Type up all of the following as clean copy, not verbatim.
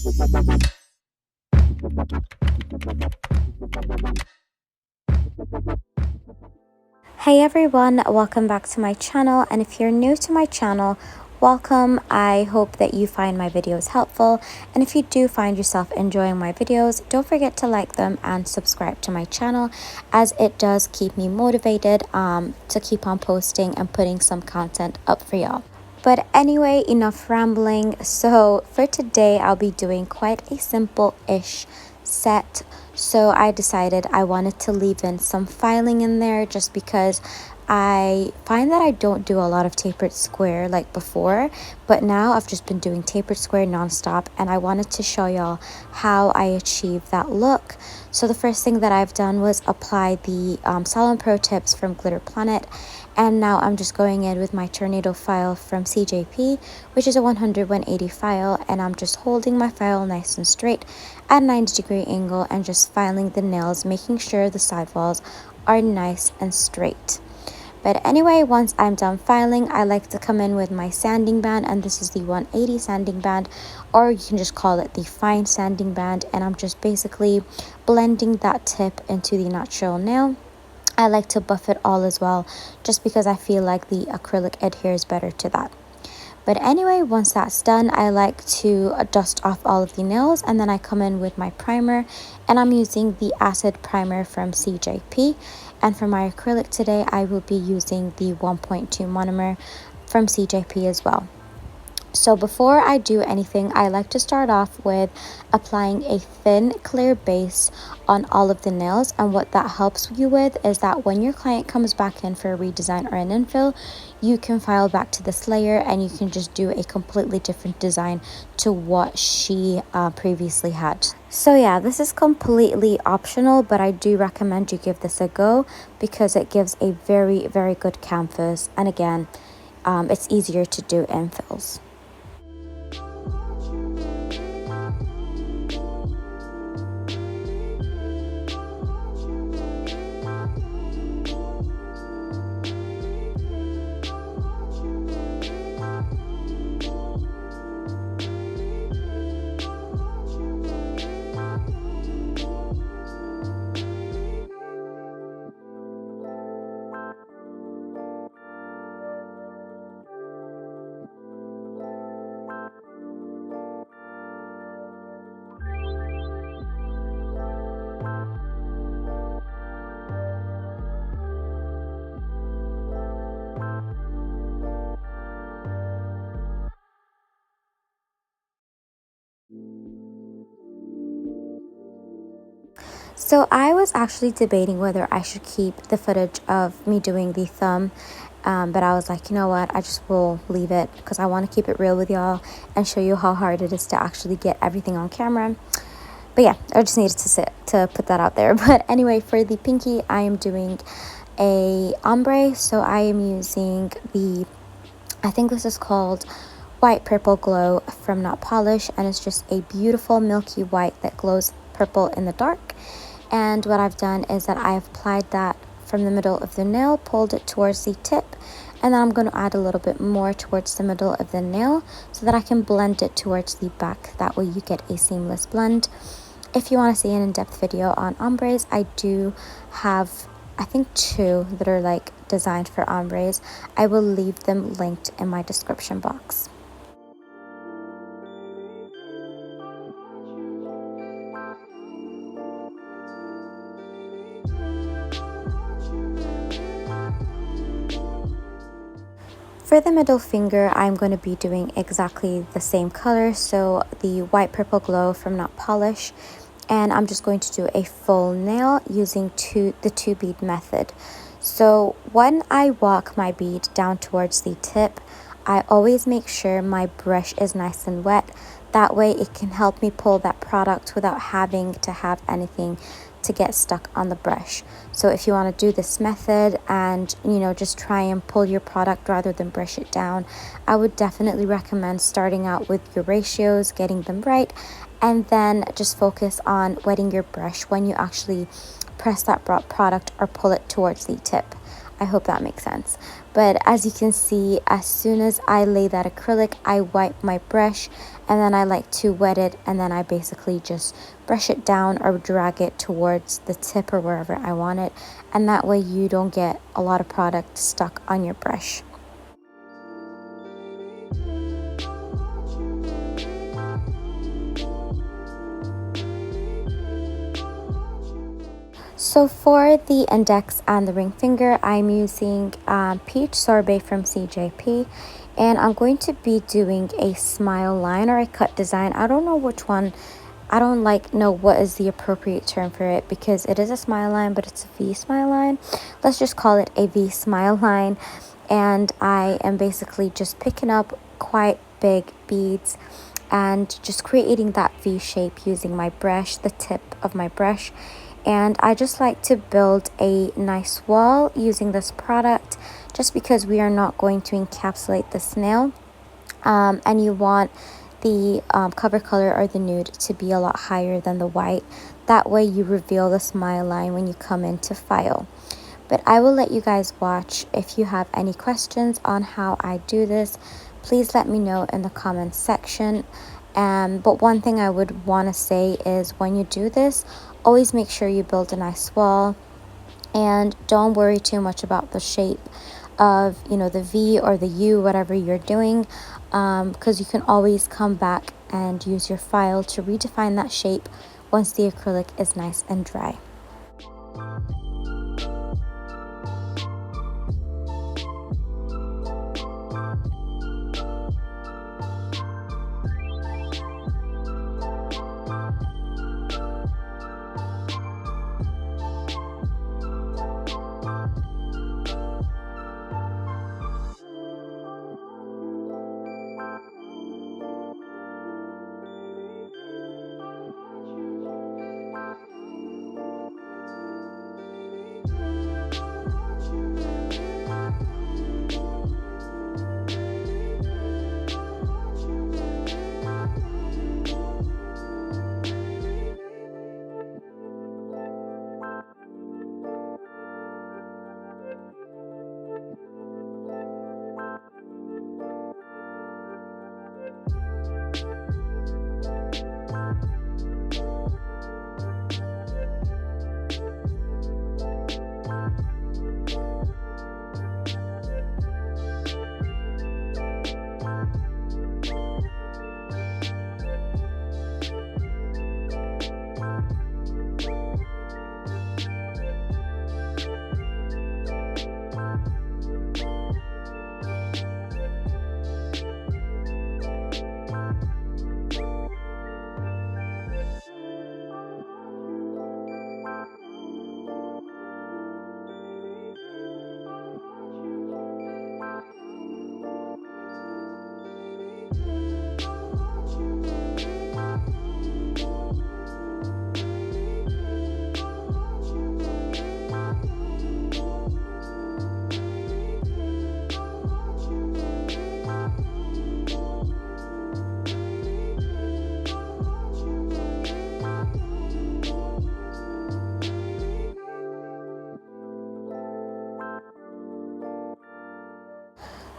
Hey everyone, welcome back to my channel, and if you're new to my channel, welcome. I hope that you find my videos helpful, and if you do find yourself enjoying my videos, don't forget to like them and subscribe to my channel, as it does keep me motivated to keep on posting and putting some content up for y'all. But anyway, enough rambling. So for today, I'll be doing quite a simple-ish set. So I decided I wanted to leave in some filing in there just because I find that I don't do a lot of tapered square like before, but now I've just been doing tapered square nonstop, and I wanted to show y'all how I achieve that look. So the first thing that I've done was apply the Salon Pro Tips from Glitterplanet, and now I'm just going in with my tornado file from CJP, which is a 100/180 file, and I'm just holding my file nice and straight at a 90-degree angle and just filing the nails, making sure the side walls are nice and straight. But anyway, once I'm done filing, I like to come in with my sanding band, and this is the 180 sanding band, or you can just call it the fine sanding band, and I'm just basically blending that tip into the natural nail. I like to buff it all as well, just because I feel like the acrylic adheres better to that. But anyway, once that's done, I like to dust off all of the nails, and then I come in with my primer, and I'm using the acid primer from CJP. And for my acrylic today, I will be using the 1.2 monomer from CJP as well. So before I do anything, I like to start off with applying a thin clear base on all of the nails, and what that helps you with is that when your client comes back in for a redesign or an infill, you can file back to this layer and you can just do a completely different design to what she previously had. So yeah, this is completely optional, but I do recommend you give this a go because it gives a very, very good canvas, and again, it's easier to do infills. So I was actually debating whether I should keep the footage of me doing the thumb, but I was like, you know what, I just will leave it because I want to keep it real with y'all and show you how hard it is to actually get everything on camera. But yeah, I just needed to put that out there. But anyway, for the pinky, I am doing a ombre. So I am using the, I think this is called White Purple Glow from Notpolish, and it's just a beautiful milky white that glows purple in the dark. And what I've done is that I've applied that from the middle of the nail, pulled it towards the tip, and then I'm going to add a little bit more towards the middle of the nail so that I can blend it towards the back. That way you get a seamless blend. If you want to see an in-depth video on ombres, I do have, I think, 2 that are like designed for ombres. I will leave them linked in my description box. For the middle finger, I'm going to be doing exactly the same color, so the White Purple Glow from Notpolish, and I'm just going to do a full nail using the 2-bead method. So when I walk my bead down towards the tip, I always make sure my brush is nice and wet. That way it can help me pull that product without having to have anything to get stuck on the brush. So if you want to do this method and, you know, just try and pull your product rather than brush it down, I would definitely recommend starting out with your ratios, getting them right, and then just focus on wetting your brush when you actually press that product or pull it towards the tip. I hope that makes sense. But as you can see, as soon as I lay that acrylic, I wipe my brush, and then I like to wet it, and then I basically just brush it down or drag it towards the tip or wherever I want it, and that way you don't get a lot of product stuck on your brush. So for the index and the ring finger, I'm using Peach Sorbet from CJP, and I'm going to be doing a smile line or a cut design. I don't know which one. I don't know what is the appropriate term for it, because it is a smile line, but it's a V smile line. Let's just call it a V smile line. And I am basically just picking up quite big beads and just creating that V shape using my brush, the tip of my brush. And I just like to build a nice wall using this product, just because we are not going to encapsulate the snail, and you want the cover color or the nude to be a lot higher than the white. That way you reveal the smile line when you come in to file. But I will let you guys watch. If you have any questions on how I do this, please let me know in the comments section. But one thing I would want to say is, when you do this, always make sure you build a nice wall, and don't worry too much about the shape of, the V or the U, whatever you're doing, because you can always come back and use your file to redefine that shape once the acrylic is nice and dry.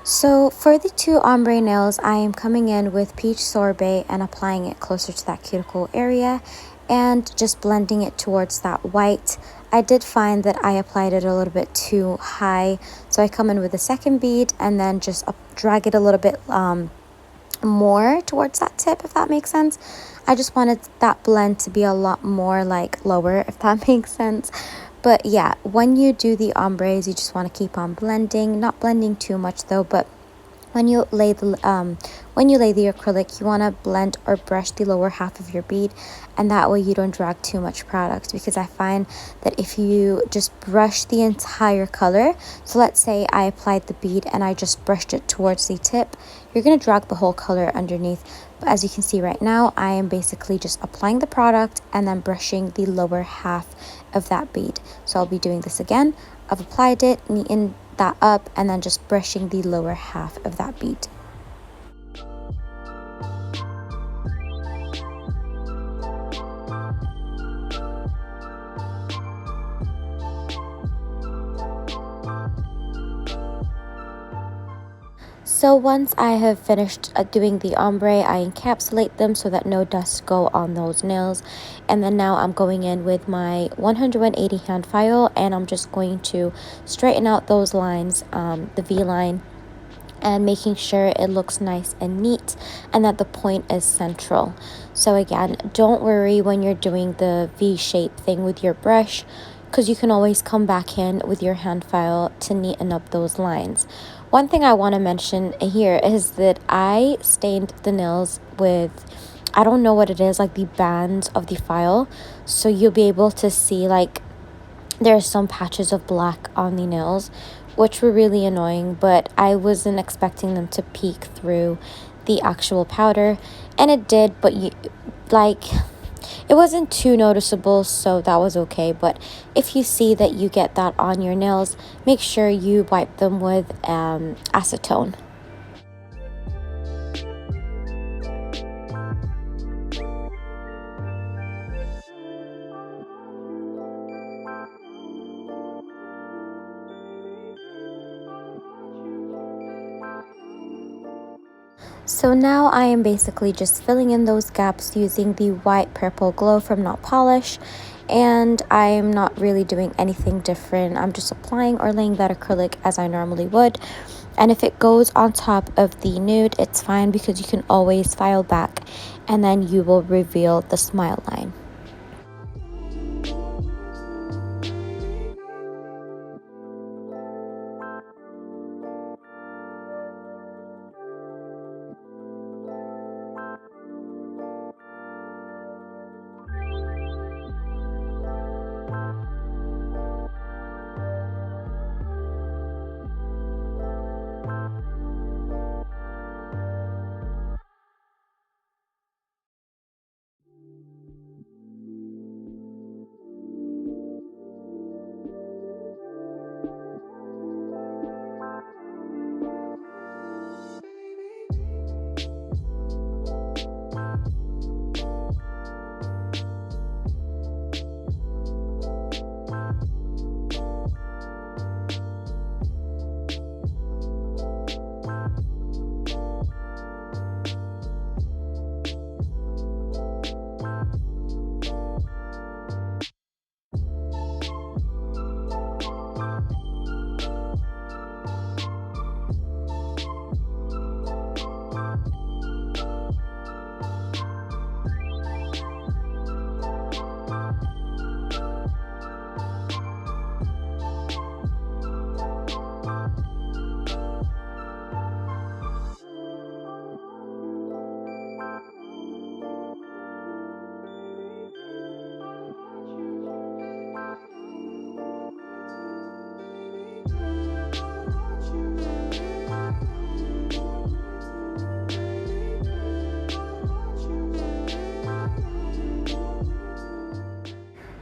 So for the two ombre nails, I am coming in with Peach Sorbet and applying it closer to that cuticle area and just blending it towards that white. I did find that I applied it a little bit too high, so I come in with a second bead and then just drag it a little bit more towards that tip, if that makes sense. I just wanted that blend to be a lot more lower, if that makes sense. But yeah, when you do the ombres, you just want to keep on blending, not blending too much though. But when you lay the acrylic, you want to blend or brush the lower half of your bead, and that way you don't drag too much product. Because I find that if you just brush the entire color, so let's say I applied the bead and I just brushed it towards the tip, you're going to drag the whole color underneath. But as you can see right now, I am basically just applying the product and then brushing the lower half of that bead. So I'll be doing this again. I've applied it, neaten that up, and then just brushing the lower half of that bead. So once I have finished doing the ombre, I encapsulate them so that no dust go on those nails. And then now I'm going in with my 180 hand file, and I'm just going to straighten out those lines, the V line, and making sure it looks nice and neat and that the point is central. So again, don't worry when you're doing the V-shape thing with your brush, because you can always come back in with your hand file to neaten up those lines. One thing I want to mention here is that I stained the nails with, I don't know what it is, like the bands of the file, so you'll be able to see like there's some patches of black on the nails, which were really annoying, but I wasn't expecting them to peek through the actual powder, and it did, but it wasn't too noticeable, so that was okay. But if you see that you get that on your nails, make sure you wipe them with acetone. So now I am basically just filling in those gaps using the white purple glow from Notpolish, and I'm not really doing anything different. I'm just applying or laying that acrylic as I normally would, and if it goes on top of the nude, it's fine because you can always file back and then you will reveal the smile line.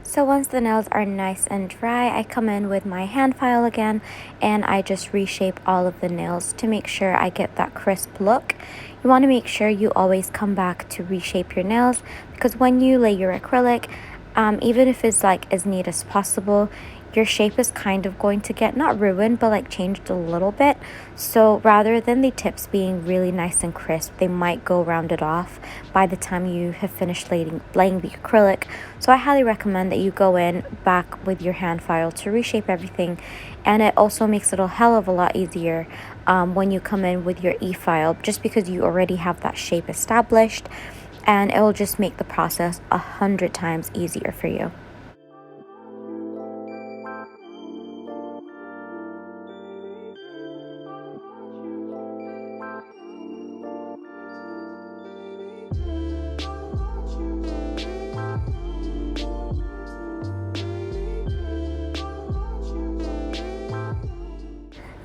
So once the nails are nice and dry, I come in with my hand file again, and I just reshape all of the nails to make sure I get that crisp look. You want to make sure you always come back to reshape your nails, because when you lay your acrylic, even if it's like as neat as possible, your shape is kind of going to get not ruined but like changed a little bit. So rather than the tips being really nice and crisp, they might go rounded off by the time you have finished laying the acrylic. So I highly recommend that you go in back with your hand file to reshape everything, and it also makes it a hell of a lot easier when you come in with your e-file, just because you already have that shape established, and it will just make the process 100 times easier for you.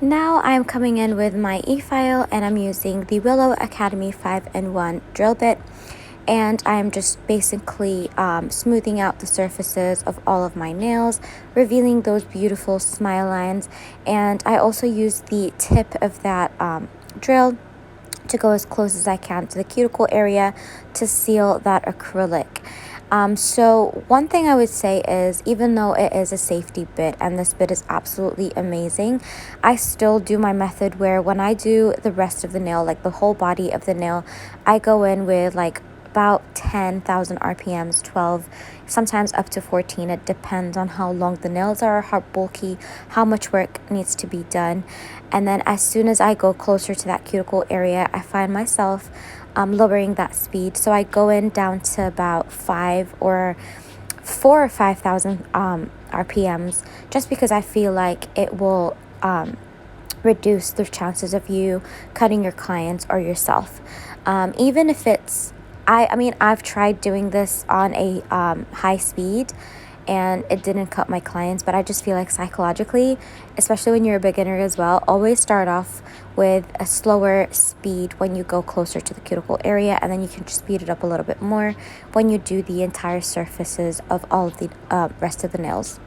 Now I'm coming in with my e-file, and I'm using the Willow Academy 5-in-1 drill bit, and I'm just basically smoothing out the surfaces of all of my nails, revealing those beautiful smile lines. And I also use the tip of that drill to go as close as I can to the cuticle area to seal that acrylic. So one thing I would say is, even though it is a safety bit and this bit is absolutely amazing, I still do my method where when I do the rest of the nail, like the whole body of the nail, I go in with like about 10,000 RPMs, 12, sometimes up to 14. It depends on how long the nails are, how bulky, how much work needs to be done. And then as soon as I go closer to that cuticle area, I find myself lowering that speed. So I go in down to about 4 or 5,000 RPMs, just because I feel like it will reduce the chances of you cutting your clients or yourself. Even if it's, I mean, I've tried doing this on a high speed and it didn't cut my clients, but I just feel like psychologically, especially when you're a beginner as well, always start off with a slower speed when you go closer to the cuticle area, and then you can just speed it up a little bit more when you do the entire surfaces of all of the rest of the nails.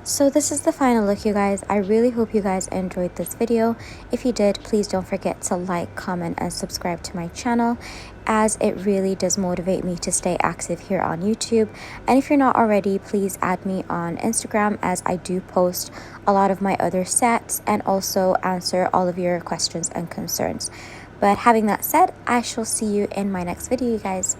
So this is the final look, you guys. I really hope you guys enjoyed this video. If you did, please don't forget to like, comment, and subscribe to my channel, as it really does motivate me to stay active here on YouTube. And if you're not already, please add me on Instagram, as I do post a lot of my other sets and also answer all of your questions and concerns. But having that said, I shall see you in my next video, you guys.